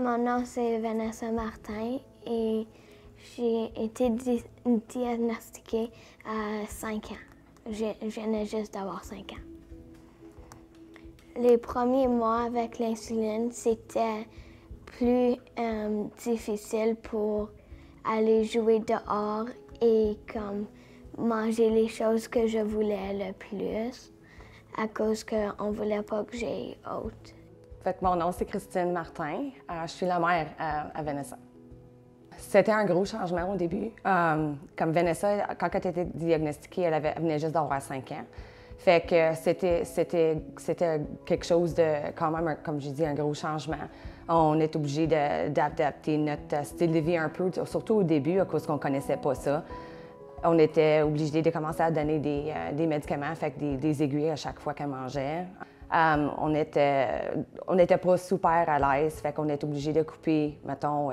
Mon nom c'est Vanessa Martin et j'ai été diagnostiquée à 5 ans. Je venais juste d'avoir 5 ans. Les premiers mois avec l'insuline, c'était plus difficile pour aller jouer dehors et comme manger les choses que je voulais le plus à cause qu'on ne voulait pas que j'aie honte. Fait que mon nom, c'est Christine Martin. Je suis la mère à Vanessa. C'était un gros changement au début. Comme Vanessa, quand elle était diagnostiquée, elle venait juste d'avoir 5 ans. Fait que c'était quelque chose de, quand même, comme j'ai dit, un gros changement. On est obligé d'adapter notre style de vie un peu, surtout au début, à cause qu'on ne connaissait pas ça. On était obligé de commencer à donner des médicaments, fait que des aiguilles à chaque fois qu'elle mangeait. On n'était pas super à l'aise, fait qu'on était obligé de couper, mettons,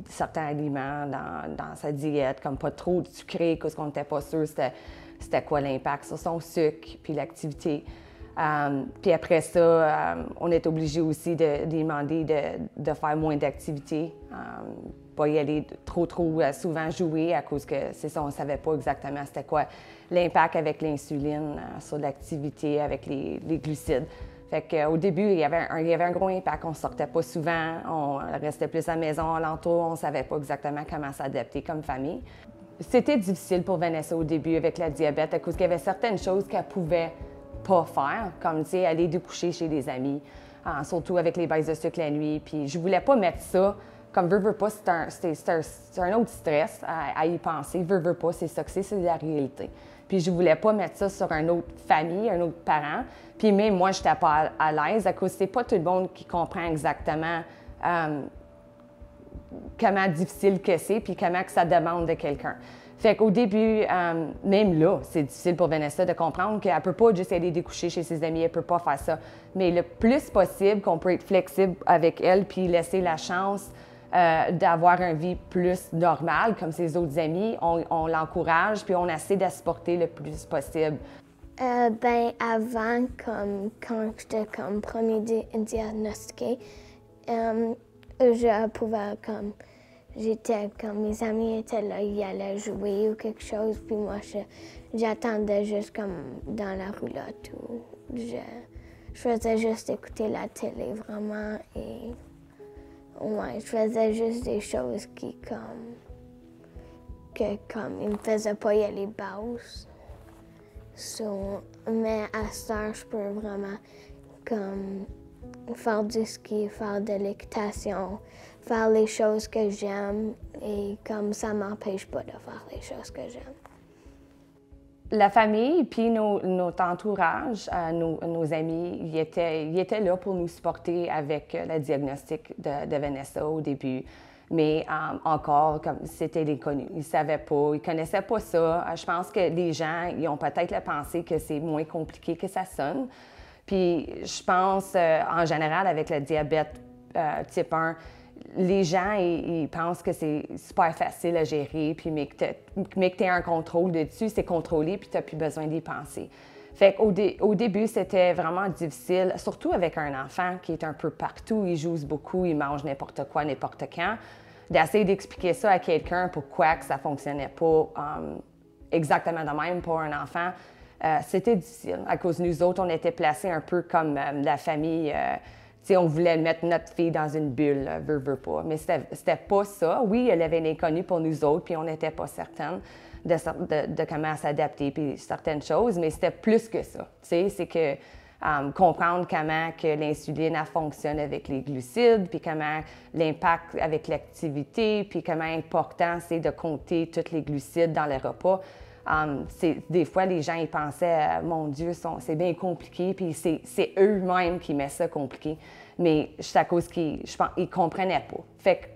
certains aliments dans sa diète, comme pas trop de sucré, parce qu'on n'était pas sûr c'était quoi l'impact sur son sucre, puis l'activité. Puis après ça, on est obligé aussi de demander de faire moins d'activités, pas y aller trop souvent jouer à cause que c'est ça, on ne savait pas exactement c'était quoi l'impact avec l'insuline sur l'activité, avec les glucides. Fait qu'au début, il y avait un gros impact. On ne sortait pas souvent, on restait plus à la maison, alentour, on ne savait pas exactement comment s'adapter comme famille. C'était difficile pour Vanessa au début avec la diabète à cause qu'il y avait certaines choses qu'elle pouvait pas faire, comme tu sais, aller découcher chez des amis, surtout avec les baisses de sucre la nuit. Puis je voulais pas mettre ça, comme veux pas, c'est un autre stress à y penser. Veux pas, c'est ça que c'est la réalité. Puis je voulais pas mettre ça sur une autre famille, un autre parent. Puis même moi, j'étais pas à l'aise à cause c'est pas tout le monde qui comprend exactement comment difficile que c'est, puis comment que ça demande de quelqu'un. Fait qu'au début, même là, c'est difficile pour Vanessa de comprendre qu'elle ne peut pas juste aller découcher chez ses amis, elle ne peut pas faire ça. Mais le plus possible qu'on peut être flexible avec elle, puis laisser la chance d'avoir une vie plus normale, comme ses autres amis, on l'encourage, puis on essaie de se porter le plus possible. Avant, quand j'étais comme premier diagnostiquée, je pouvais mes amis étaient là, ils allaient jouer ou quelque chose, puis moi j'attendais juste comme dans la roulotte ou je faisais juste écouter la télé vraiment et ouais, je faisais juste des choses qui ils me faisaient pas y aller basse. Mais à cette heure, je peux vraiment faire du ski, faire de l'équitation, faire les choses que j'aime et comme ça m'empêche pas de faire les choses que j'aime. La famille puis notre entourage, nos amis, ils étaient là pour nous supporter avec le diagnostic de Vanessa au début. Mais encore, comme c'était l'inconnu, ils ne savaient pas, ils ne connaissaient pas ça. Je pense que les gens, ils ont peut-être la pensée que c'est moins compliqué que ça sonne. Puis je pense, en général, avec le diabète type 1, les gens, ils pensent que c'est super facile à gérer, puis mais que tu as un contrôle dessus, c'est contrôlé, puis tu n'as plus besoin d'y penser. Fait qu'au début, c'était vraiment difficile, surtout avec un enfant qui est un peu partout, il joue beaucoup, il mange n'importe quoi, n'importe quand, d'essayer d'expliquer ça à quelqu'un pourquoi que ça ne fonctionnait pas exactement de même pour un enfant. C'était difficile. À cause de nous autres, on était placés un peu comme la famille. On voulait mettre notre fille dans une bulle, veut pas. Mais c'était pas ça. Oui, elle avait l'inconnu pour nous autres, puis on n'était pas certaines de comment s'adapter, puis certaines choses, mais c'était plus que ça. C'est que comprendre comment que l'insuline fonctionne avec les glucides, puis comment l'impact avec l'activité, puis comment important c'est de compter tous les glucides dans les repas. Des fois, les gens ils pensaient, mon Dieu, c'est bien compliqué, puis c'est eux-mêmes qui mettent ça compliqué. Mais c'est à cause qu'ils ne comprenaient pas. Fait que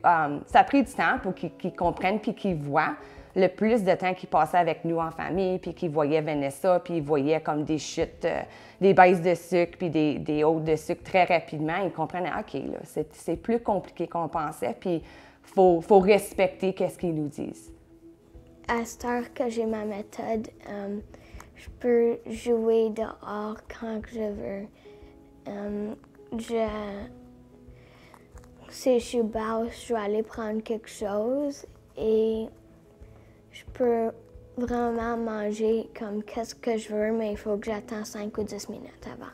ça a pris du temps pour qu'ils comprennent puis qu'ils voient le plus de temps qu'ils passaient avec nous en famille, puis qu'ils voyaient Vanessa, puis ils voyaient comme des chutes, des baisses de sucre, puis des hautes de sucre très rapidement. Ils comprenaient, OK, là, c'est plus compliqué qu'on pensait, puis il faut respecter qu'est-ce qu'ils nous disent. À cette heure que j'ai ma méthode, je peux jouer dehors quand je veux. si je suis basse, je vais aller prendre quelque chose et je peux vraiment manger comme qu'est-ce que je veux, mais il faut que j'attende 5 ou 10 minutes avant.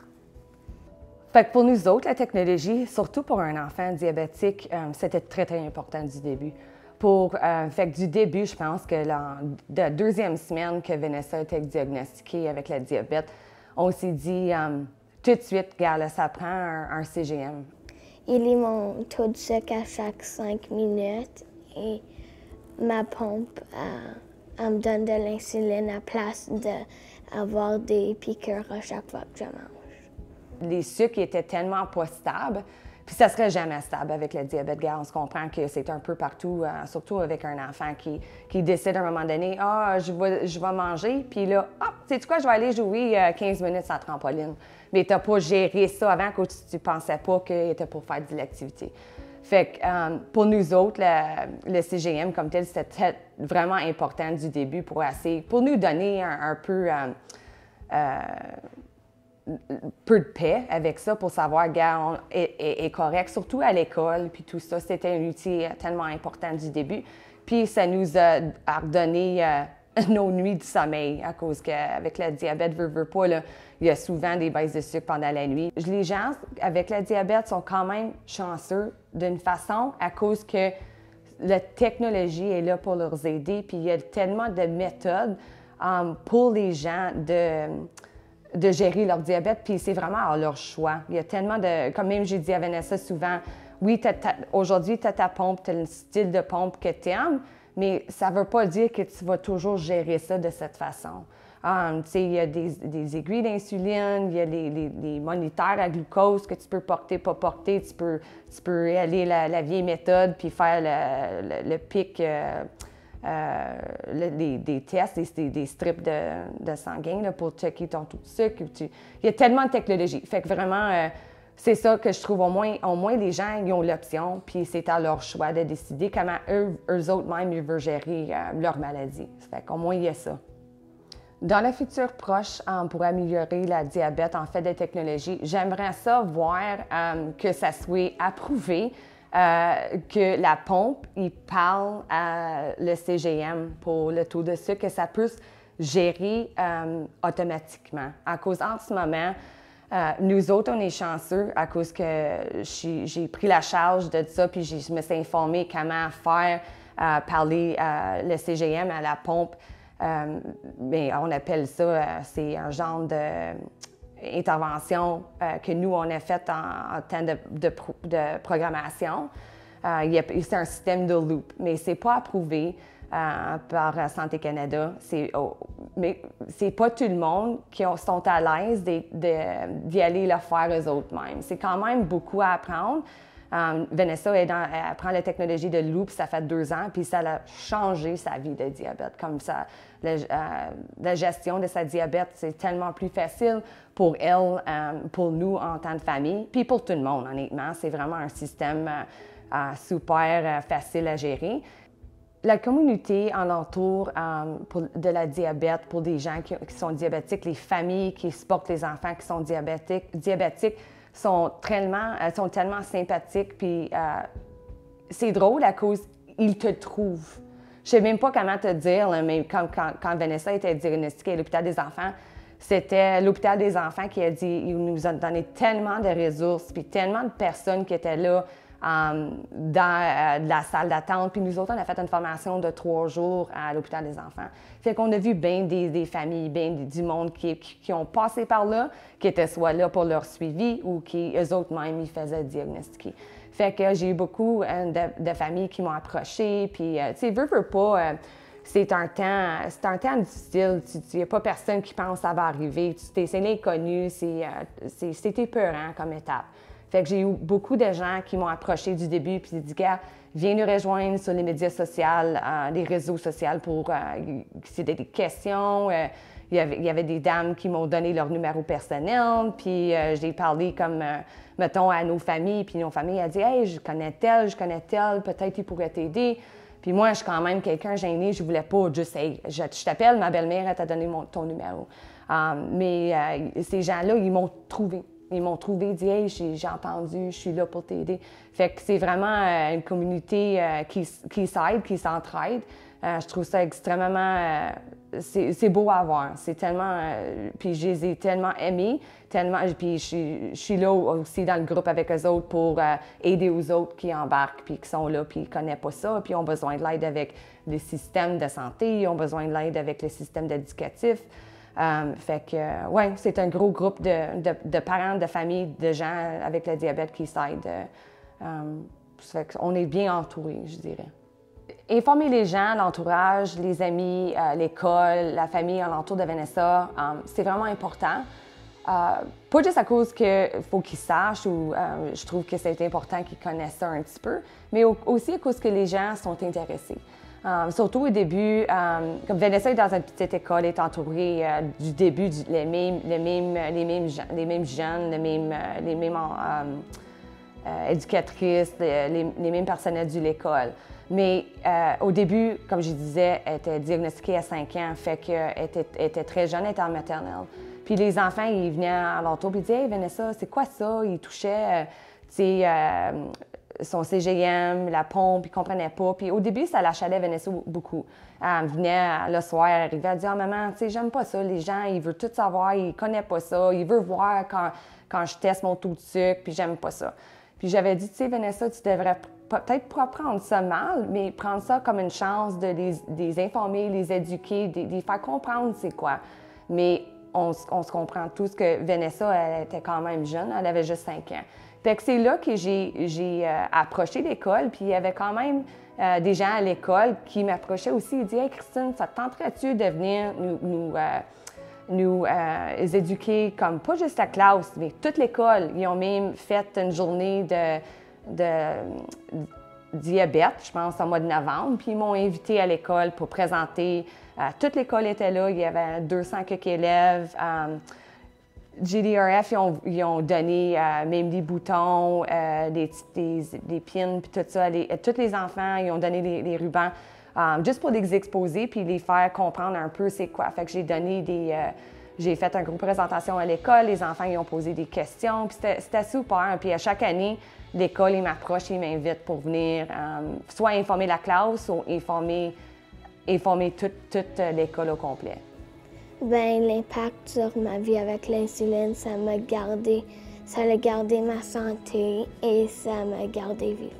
Fait que pour nous autres, la technologie, surtout pour un enfant diabétique, c'était très, très important du début. Fait que du début, je pense que la deuxième semaine que Vanessa a été diagnostiquée avec le diabète, on s'est dit tout de suite, regarde, ça prend un CGM. Il lit mon taux de sucre à chaque 5 minutes et ma pompe elle me donne de l'insuline à place d'avoir des piqûres à chaque fois que je mange. Les sucres étaient tellement pas stables, puis ça serait jamais stable avec le diabète. Regarde, on se comprend que c'est un peu partout, surtout avec un enfant qui décide à un moment donné, je vais manger, puis là, sais-tu quoi, je vais aller jouer 15 minutes sans trampoline. Mais tu n'as pas géré ça avant que tu ne pensais pas qu'il était pour faire de l'activité. Fait que pour nous autres, le CGM comme tel, c'était vraiment important du début pour nous donner un peu de paix avec ça pour savoir, gars, on est correct, surtout à l'école, puis tout ça. C'était un outil tellement important du début. Puis ça nous a redonné nos nuits de sommeil à cause qu'avec le diabète, veut pas, là, il y a souvent des baisses de sucre pendant la nuit. Les gens avec le diabète sont quand même chanceux d'une façon à cause que la technologie est là pour leur aider, puis il y a tellement de méthodes pour les gens de gérer leur diabète, puis c'est vraiment à leur choix. Il y a tellement comme même j'ai dit à Vanessa souvent, oui, aujourd'hui, tu as ta pompe, tu as le style de pompe que tu aimes, mais ça ne veut pas dire que tu vas toujours gérer ça de cette façon. Il y a des aiguilles d'insuline, il y a les moniteurs à glucose que tu peux porter, pas porter. Tu peux aller la vieille méthode puis faire le pic, des tests, des strips de sanguin là, pour checker ton taux de sucre. Il y a tellement de technologie. Fait que vraiment, c'est ça que je trouve. Au moins les gens, ils ont l'option, puis c'est à leur choix de décider comment eux autres même ils veulent gérer leur maladie. Fait qu'au moins, il y a ça. Dans le futur proche, pour améliorer le diabète, en fait, des technologies, j'aimerais ça voir que ça soit approuvé, que la pompe, il parle à le CGM pour le taux de sucre, que ça puisse gérer automatiquement. À cause, en ce moment, nous autres, on est chanceux à cause que j'ai pris la charge de ça, puis je me suis informée comment faire parler le CGM à la pompe. Mais on appelle ça, c'est un genre d'intervention que nous, on a faite en temps de programmation. C'est un système de loop, mais ce n'est pas approuvé par Santé Canada. Mais ce n'est pas tout le monde qui sont à l'aise d'y aller le faire eux-mêmes. C'est quand même beaucoup à apprendre. Vanessa, elle prend la technologie de loop, ça fait 2 ans, puis ça a changé sa vie de diabète. Comme ça, la gestion de sa diabète, c'est tellement plus facile pour elle, pour nous en tant que famille, puis pour tout le monde, honnêtement. C'est vraiment un système super facile à gérer. La communauté alentour de la diabète, pour des gens qui sont diabétiques, les familles qui supportent les enfants qui sont diabétiques sont tellement sympathiques, puis c'est drôle à cause ils te trouvent. Je sais même pas comment te dire, là, mais quand Vanessa était diagnostiquée à l'hôpital des enfants, c'était l'hôpital des enfants qui a dit, il nous a donné tellement de ressources, puis tellement de personnes qui étaient là dans la salle d'attente. Puis nous autres, on a fait une formation de 3 jours à l'hôpital des enfants. Fait qu'on a vu bien des familles, bien du monde qui ont passé par là, qui étaient soit là pour leur suivi ou qui, eux autres même, ils faisaient diagnostiquer. Fait que j'ai eu beaucoup de familles qui m'ont approchée. Puis, tu sais, veux pas, c'est un temps difficile. Il n'y a pas personne qui pense que ça va arriver. C'est l'inconnu, c'est épeurant comme étape. Fait que j'ai eu beaucoup de gens qui m'ont approché du début puis dit, gars, viens nous rejoindre sur les médias sociaux, les réseaux sociaux pour si des questions. Il y avait des dames qui m'ont donné leur numéro personnel, puis j'ai parlé comme, mettons, à nos familles, puis nos familles ont dit, hey, je connais tel, peut-être il pourrait t'aider. Puis moi, je suis quand même quelqu'un gêné, je voulais pas juste, hey, je t'appelle, ma belle-mère, elle t'a donné ton numéro. Mais ces gens-là, ils m'ont trouvé. ils m'ont trouvé, dit « Hey, j'ai entendu, je suis là pour t'aider ». Fait que c'est vraiment une communauté qui s'aide, qui s'entraide. Je trouve ça extrêmement... c'est beau à voir. C'est tellement... puis je les ai tellement aimés, tellement... Puis je suis là aussi dans le groupe avec eux autres pour aider aux autres qui embarquent, puis qui sont là, puis ils ne connaissent pas ça, puis ils ont besoin de l'aide avec les systèmes de santé, ils ont besoin de l'aide avec le système éducatif. Fait que, ouais, c'est un gros groupe de parents, de familles, de gens avec le diabète qui s'aident. Fait qu'on est bien entourés, je dirais. Informer les gens, l'entourage, les amis, l'école, la famille alentour de Vanessa, c'est vraiment important. Pas juste à cause qu'il faut qu'ils sachent ou je trouve que c'est important qu'ils connaissent ça un petit peu, mais aussi à cause que les gens sont intéressés. Surtout au début, comme Vanessa est dans une petite école, est entourée du début les mêmes jeunes, les mêmes éducatrices, les mêmes personnels de l'école. Mais au début, comme je disais, elle était diagnostiquée à 5 ans, fait qu'elle était très jeune, elle était en maternelle. Puis les enfants, ils venaient à l'entour et ils disaient « Hey Vanessa, c'est quoi ça? » Ils touchaient, son CGM, la pompe, ils ne comprenaient pas. Puis au début, ça l'achalait Vanessa beaucoup. Elle venait le soir, elle arrivait, elle disait « Ah, maman, tu sais, j'aime pas ça. Les gens, ils veulent tout savoir, ils ne connaissent pas ça. Ils veulent voir quand je teste mon taux de sucre, puis j'aime pas ça. » Puis j'avais dit « Tu sais, Vanessa, tu devrais peut-être pas prendre ça mal, mais prendre ça comme une chance de les informer, les éduquer, de les faire comprendre c'est quoi. » Mais on se comprend tous que Vanessa, elle était quand même jeune, elle avait juste 5 ans. Fait que c'est là que j'ai approché l'école, puis il y avait quand même des gens à l'école qui m'approchaient aussi. Ils disaient « Hey Christine, ça te tenterait-tu de venir nous éduquer comme pas juste la classe, mais toute l'école? » Ils ont même fait une journée de diabète, je pense, au mois de novembre, puis ils m'ont invité à l'école pour présenter. Toute l'école était là, il y avait 200 quelques élèves. GDRF, ils ont donné même des boutons, des pins, puis tout ça. Tous les enfants, ils ont donné des rubans juste pour les exposer puis les faire comprendre un peu c'est quoi. Fait que j'ai fait une grosse présentation à l'école, les enfants ils ont posé des questions, puis c'était super. Puis à chaque année, l'école, ils m'approchent, ils m'invitent pour venir soit informer la classe ou informer toute l'école au complet. Ben, l'impact sur ma vie avec l'insuline, ça a gardé ma santé et ça m'a gardé vivante.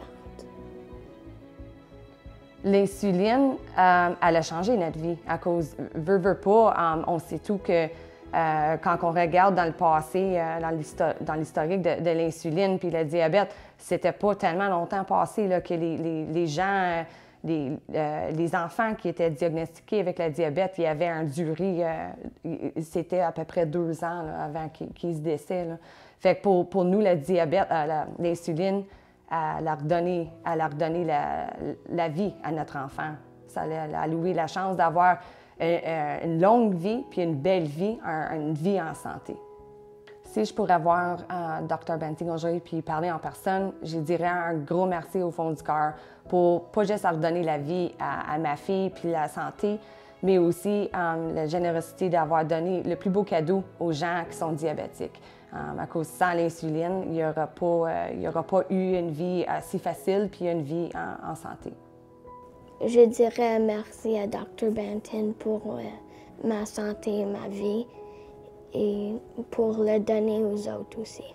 L'insuline, elle a changé notre vie à cause, veut pas, on sait tout que quand on regarde dans le passé, dans l'historique de l'insuline puis le diabète, c'était pas tellement longtemps passé là, que les gens, les enfants qui étaient diagnostiqués avec le diabète, il y avait un durée, c'était à peu près 2 ans là, avant qu'ils se décèdent. Là. Fait que pour nous, le diabète, l'insuline, elle a redonné la vie à notre enfant. Ça a loué la chance d'avoir une longue vie puis une belle vie, une vie en santé. Si je pourrais voir Dr. Banting aujourd'hui puis parler en personne, je dirais un gros merci au fond du cœur pour pas juste redonner la vie à ma fille puis la santé, mais aussi la générosité d'avoir donné le plus beau cadeau aux gens qui sont diabétiques. À cause sans l'insuline, il n'y aura pas eu une vie si facile puis une vie en santé. Je dirais merci à Dr. Banting pour ma santé et ma vie et pour le donner aux autres aussi.